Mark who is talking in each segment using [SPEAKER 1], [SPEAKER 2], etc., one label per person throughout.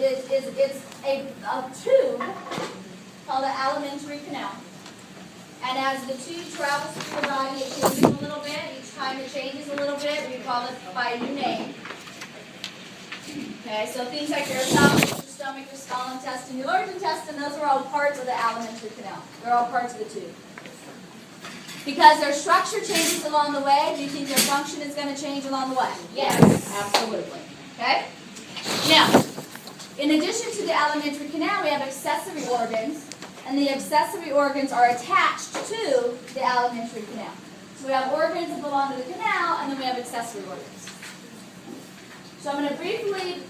[SPEAKER 1] it's a tube called the alimentary canal. And as the tube travels through the body, it changes a little bit. Each time it changes a little bit, we call it by a new name. Okay, so things like your esophagus, your stomach, your small intestine, your large intestine, those are all parts of the alimentary canal. They're all parts of the tube. Because their structure changes along the way, do you think their function is going to change along the way? Yes, absolutely. Okay? Now, in addition to the alimentary canal, we have accessory organs, and the accessory organs are attached to the alimentary canal. So we have organs that belong to the canal, and then we have accessory organs. So I'm going to briefly,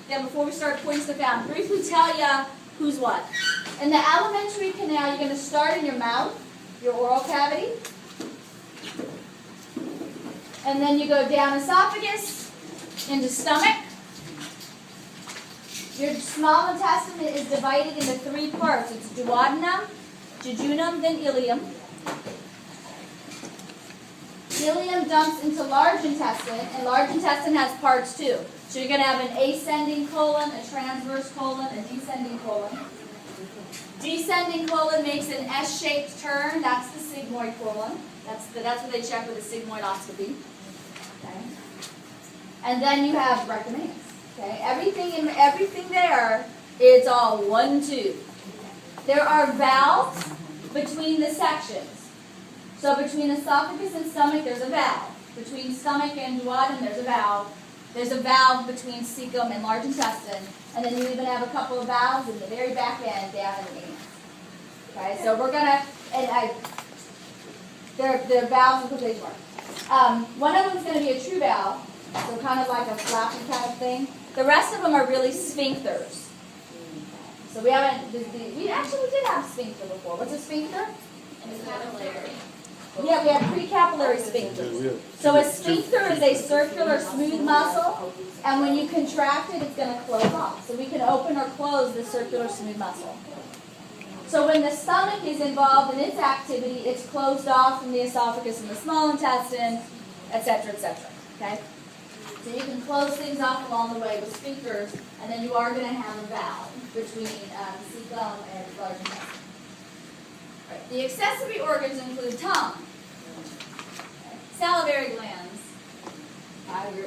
[SPEAKER 1] before we start putting stuff out, briefly tell you who's what. In the alimentary canal, you're going to start in your mouth, your oral cavity, and then you go down esophagus, into stomach. Your small intestine is divided into three parts. It's duodenum, jejunum, then ileum. Ileum dumps into large intestine, and large intestine has parts too. So you're going to have an ascending colon, a transverse colon, a descending colon. Descending colon makes an S-shaped turn. That's the sigmoid colon. That's what they check with a sigmoidoscopy. Okay. And then you have rectum anus. Okay. Everything there, it's all one tube. There are valves between the sections. So between esophagus and stomach, there's a valve. Between stomach and duodenum, there's a valve. There's a valve between cecum and large intestine. And then you even have a couple of valves in the very back end down in the anus. Okay, so we're going to, they're valves with quotation marks. One of them is going to be a true valve, so kind of like a flappy kind of thing. The rest of them are really sphincters. So we did have sphincter before. What's a sphincter?
[SPEAKER 2] Capillary.
[SPEAKER 1] Yeah, we have precapillary sphincters. So a sphincter is a circular smooth muscle, and when you contract it, it's going to close off. So we can open or close the circular smooth muscle. So when the stomach is involved in its activity, it's closed off from the esophagus and the small intestine, etc., etc. Okay? So you can close things off along the way with sphincters, and then you are going to have a valve between cecum and large intestine. Right. The accessory organs include tongue, salivary glands,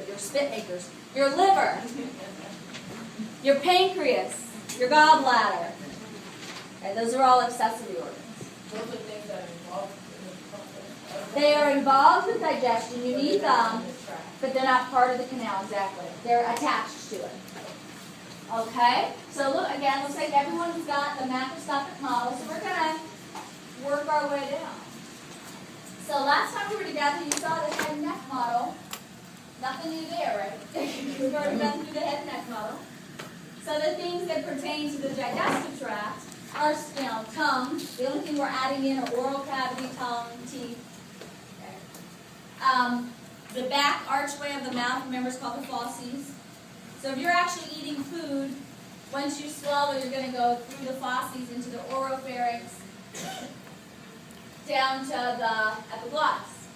[SPEAKER 1] your spit makers, your liver, your pancreas, your gallbladder. Okay, those are all accessory organs.
[SPEAKER 2] Those are things that are involved in the process.
[SPEAKER 1] They are involved with digestion. You need them, but they're not part of the canal exactly. They're attached to it. Okay? So look, again, looks like everyone's got the macroscopic model. So we're going to work our way down. So last time we were together, you saw the head and neck model. Nothing new there, right? We've already been through the head and neck model. So the things that pertain to the digestive tract are, tongue. The only thing we're adding in are oral cavity, tongue, teeth. Okay. The back archway of the mouth, remember, is called the fauces. So if you're actually eating food, once you swallow, you're going to go through the fauces into the oropharynx, down to the epiglottis.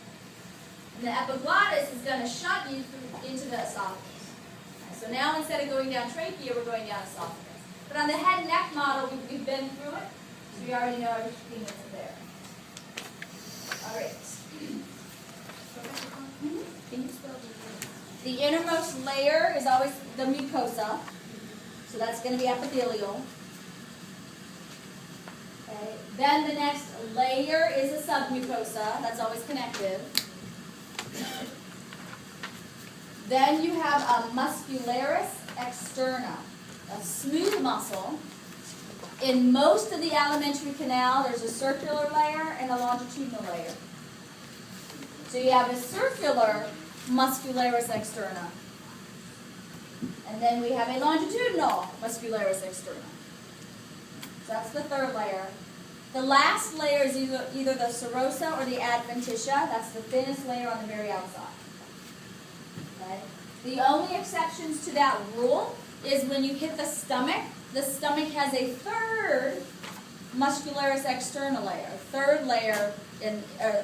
[SPEAKER 1] And the epiglottis is going to shunt you into the esophagus. Okay, so now instead of going down trachea, we're going down esophagus. But on the head and neck model, we've been through it, so we already know everything that's there. All right. The innermost layer is always the mucosa, so that's going to be epithelial. Okay. Then the next layer is a submucosa, that's always connective. Then you have a muscularis externa, a smooth muscle. In most of the alimentary canal, there's a circular layer and a longitudinal layer. So you have a circular muscularis externa. And then we have a longitudinal muscularis externa. So that's the third layer. The last layer is either the serosa or the adventitia. That's the thinnest layer on the very outside. Okay? The only exceptions to that rule is when you hit the stomach has a third muscularis externa layer, a third layer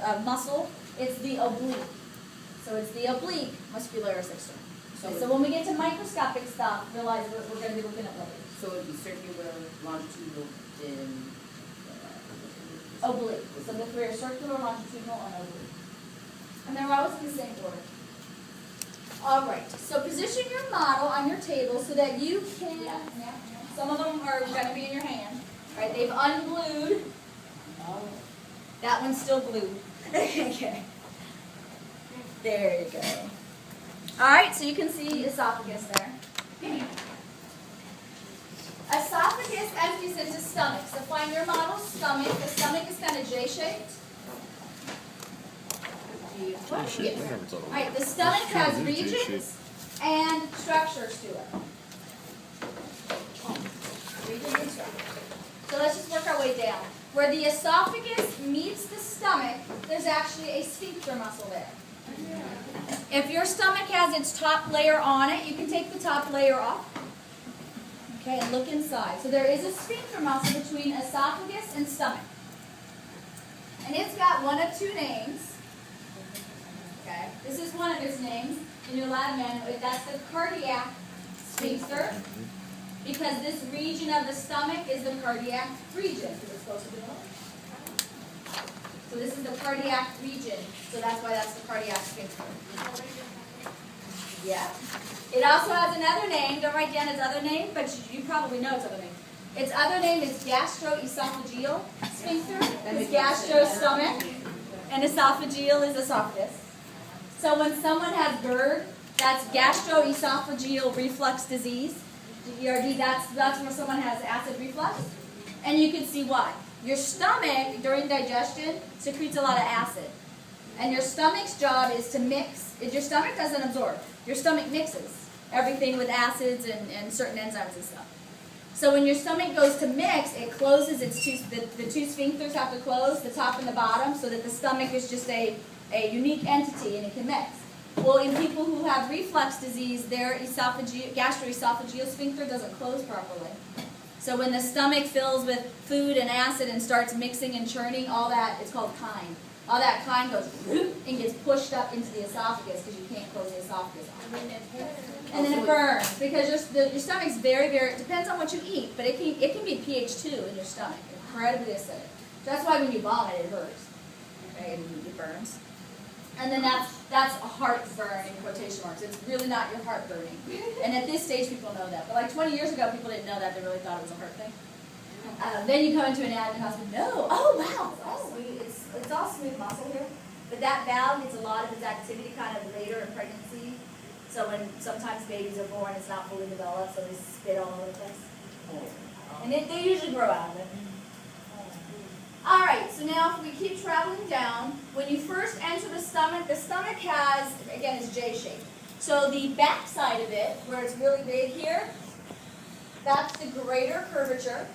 [SPEAKER 1] of muscle. It's the oblique. So it's the oblique muscularis externa. So when we get to microscopic stuff, realize what we're going to be looking at later.
[SPEAKER 3] So it would be circular, longitudinal, and
[SPEAKER 1] Oblique. So the three are circular, longitudinal, and oblique. And they're always in the same order. All right. So position your model on your table so that you can. Some of them are going to be in your hand. All right. They've unglued. That one's still glued. Okay. There you go. All right. So you can see esophagus there. Esophagus empties into stomach. So find your model's stomach. The stomach is kind of J-shaped. Yes. All right, the stomach has regions and structures to it. Regions and structures. So let's just work our way down. Where the esophagus meets the stomach, there's actually a sphincter muscle there. If your stomach has its top layer on it, you can take the top layer off. Okay, and look inside. So there is a sphincter muscle between esophagus and stomach. And it's got one of two names. Okay, this is one of its names in your lab manual. That's the cardiac sphincter, because this region of the stomach is the cardiac region. Is it supposed to be known? So this is the cardiac region. So that's why that's the cardiac sphincter. Yeah. It also has another name. Don't write down its other name, but you probably know its other name. Its other name is gastroesophageal sphincter. It's gastro stomach, and esophageal is esophagus. So when someone has GERD, that's gastroesophageal reflux disease. GERD, that's when someone has acid reflux. And you can see why. Your stomach, during digestion, secretes a lot of acid. And your stomach's job is to mix. Your stomach doesn't absorb. Your stomach mixes everything with acids and certain enzymes and stuff. So when your stomach goes to mix, it closes its the two sphincters have to close, the top and the bottom, so that the stomach is just a unique entity and it can mix. Well, in people who have reflux disease, their gastroesophageal sphincter doesn't close properly. So when the stomach fills with food and acid and starts mixing and churning, all that, it's called chyme. All that chyme goes and gets pushed up into the esophagus because you can't close the esophagus off. And then it burns because your stomach's very, very, it depends on what you eat, but it can be pH 2 in your stomach, incredibly acidic. So that's why when you vomit, it hurts. Okay, and it burns. And then that's a heart burn in quotation marks. It's really not your heart burning. And at this stage, people know that. But like 20 years ago, people didn't know that. They really thought it was a heart thing. Then you come into an anatomy hospital, no, oh wow, it's all smooth muscle here. But that valve gets a lot of its activity kind of later in pregnancy. So when sometimes babies are born, it's not fully developed, so they spit all over the place. And they usually grow out of it. All right, so now if we keep traveling down, when you first enter the stomach has, again, it's J-shaped. So the back side of it, where it's really big here, that's the greater curvature.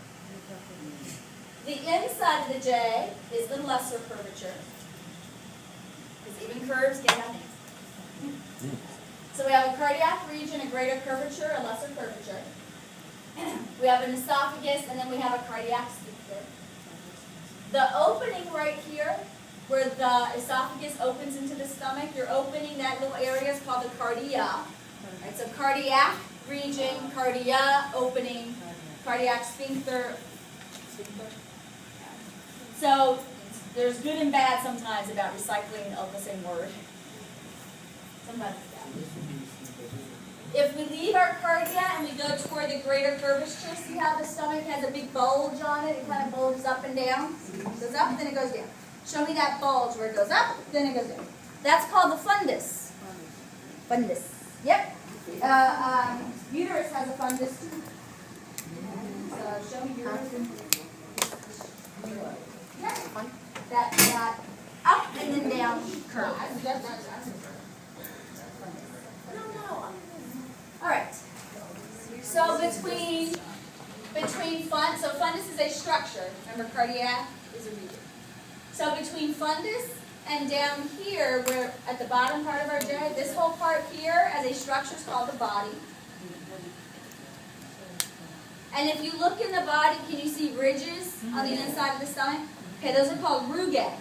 [SPEAKER 1] The inside of the J is the lesser curvature. Because even curves get nothing. So we have a cardiac region, a greater curvature, a lesser curvature. We have an esophagus, and then we have a cardiac sphincter. The opening right here, where the esophagus opens into the stomach, you're opening that little area is called the cardia. Right, so cardiac region, cardia, opening, cardiac sphincter. So there's good and bad sometimes about recycling of the same word. Sometimes it's bad. If we leave our cardia and we go toward the greater curvature, see how the stomach has a big bulge on it? It kind of bulges up and down. It goes up, then it goes down. Show me that bulge where it goes up, then it goes down. That's called the fundus. Fundus. Yep. Uterus has a fundus too. So show me uterus. Yeah. That up and then down curve. All right. So between so fundus is a structure. Remember, cardiac is a region. So between fundus and down here, where at the bottom part of our J, this whole part here as a structure is called the body. And if you look in the body, can you see ridges on the inside of the stomach? Okay, those are called rugae.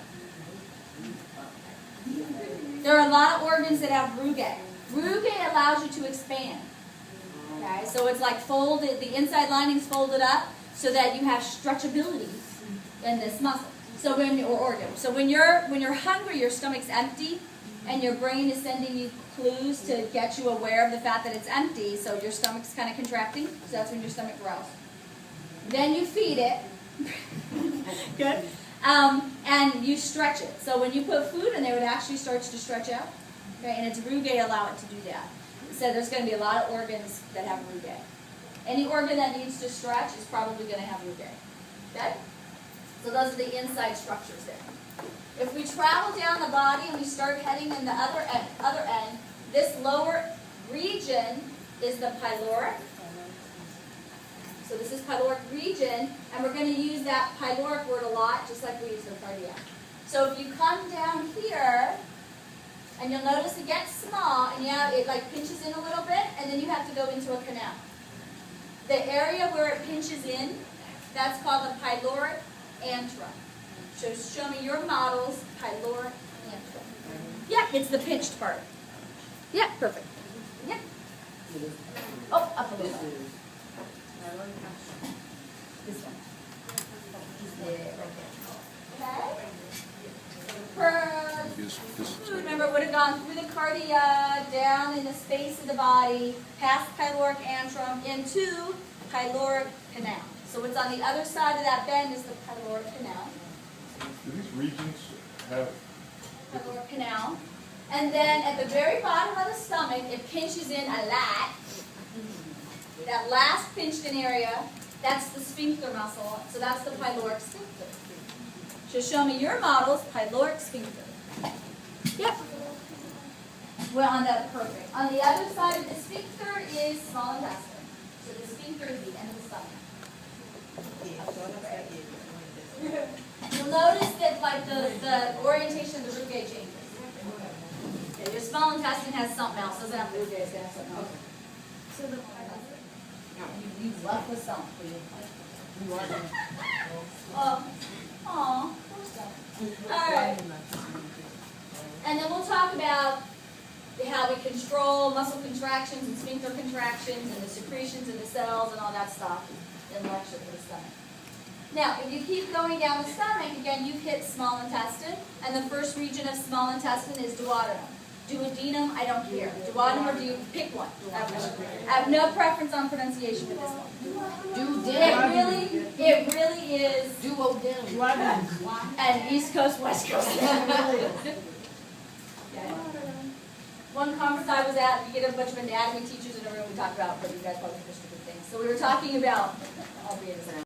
[SPEAKER 1] There are a lot of organs that have rugae. Rugae allows you to expand. Okay, so it's like folded, the inside lining's folded up so that you have stretchability in this muscle. So or organ. So when you're hungry, your stomach's empty, and your brain is sending you clues to get you aware of the fact that it's empty. So your stomach's kind of contracting. So that's when your stomach growls. Then you feed it. Good. And you stretch it. So when you put food in there, it actually starts to stretch out. Okay, and it's Rugae allow it to do that. So there's going to be a lot of organs that have Rugae. Any organ that needs to stretch is probably going to have Rugae. Okay? So those are the inside structures there. If we travel down the body and we start heading in the other end, this lower region is the pyloric. So this is pyloric region, and we're going to use that pyloric word a lot, just like we use the cardiac. So if you come down here, and you'll notice it gets small, and yeah, it like pinches in a little bit, and then you have to go into a canal. The area where it pinches in, that's called the pyloric antrum. So show me your model's pyloric antrum. Yeah, it's the pinched part. Yeah, perfect. Yeah. Oh, up a little bit. This one. Yeah, right there. Okay. Remember, would have gone through the cardia, down in the space of the body, past pyloric antrum, into pyloric canal. So what's on the other side of that bend is the pyloric canal.
[SPEAKER 4] Do these regions have...
[SPEAKER 1] Pyloric canal. And then at the very bottom of the stomach, it pinches in a lot. That last pinched in area, that's the sphincter muscle. So that's the pyloric sphincter. So show me your model's pyloric sphincter. Yep. Well, on the perfect. On the other side of the sphincter is small intestine. So the sphincter is the end of the stomach. You'll notice that like the orientation of the Rugae changes. Okay, your small intestine has something else. Doesn't have Rugae, it's going to have something else. So the you left with something. You are them. Aw, poor stuff. Alright. And then we'll talk about how we control muscle contractions and sphincter contractions and the secretions in the cells and all that stuff in lecture for the stomach. Now, if you keep going down the stomach, again, you've hit small intestine, and the first region of small intestine is duodenum. Duodenum, I don't care. Duodenum or pick one. I have no preference on pronunciation with this one. It really is duodenum. And East Coast, West Coast. One conference I was at, you get a bunch of anatomy teachers in a room, we talk about what you guys probably understood things. So we were talking about, albeit as an